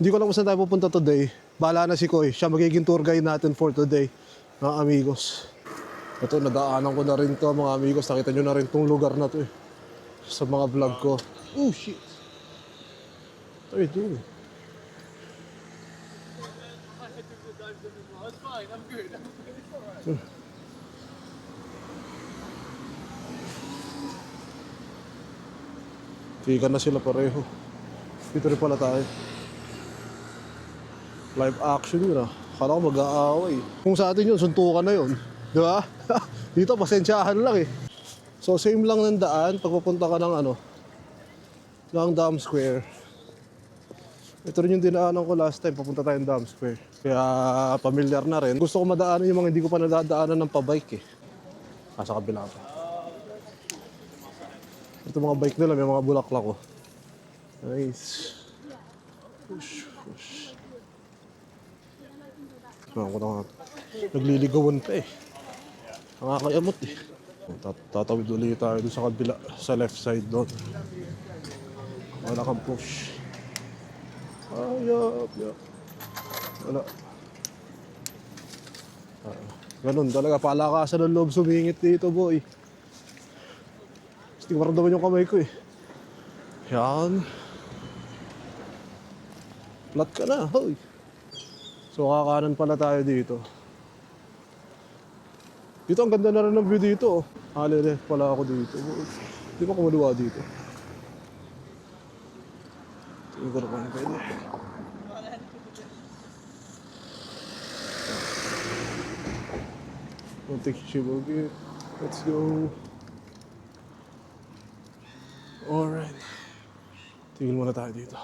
Hindi ko lang kung saan tayo pupunta today. Bahala na si Koy. Siya magiging tour guide natin for today, mga amigos. Ito, nadaanan ko na rin to, mga amigos. Nakita nyo na rin tong lugar na to eh, sa mga vlog ko. Oh, shit. What are you doing? Tika na sila pareho. Dito rin pala tayo. Live action yun ah. Akala ko mag-aaway. Kung sa atin yun, suntukan na yun. Di ba? Dito, pasensyahan lang eh. So, same lang ng daan. Pagpapunta ka ng ng Dam Square. Ito rin yung dinaanan ko last time. Papunta tayong Dam Square. Kaya, familiar na rin. Gusto ko madaanan yung mga hindi ko pa nadadaanan ng pabike eh. Sa kabila pa. Ito mga bike nila, may mga bulaklak ko. Nice. Push, push. Nagliligawan pa eh. Nakakayamot eh. Tatawid ulit tayo doon sa kabila, sa left side doon. Wala kang push. Yup. Wala. Ganun talaga, palakasan ng loob sumingit dito boy. Gusto ko maramdaman yung kamay ko eh. Yan. Flat ka na, hoy. So kakanan pala tayo dito. Dito ang ganda na rin ng view dito. Halile pala ako dito. Hindi pa kumaliwa dito. Tingin ko na pa pwede. Don't think she will get. Let's go. Alright. Tingin muna tayo dito.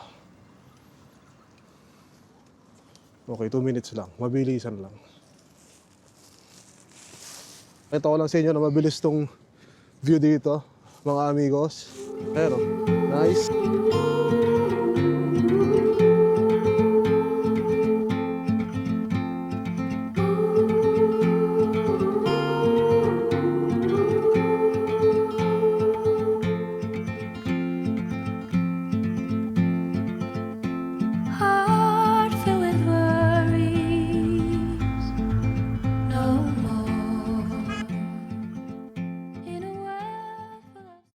Okay, 2 minutes lang. Mabilisan lang. Ito ko lang sa inyo na mabilis tong view dito, mga amigos. Pero, nice.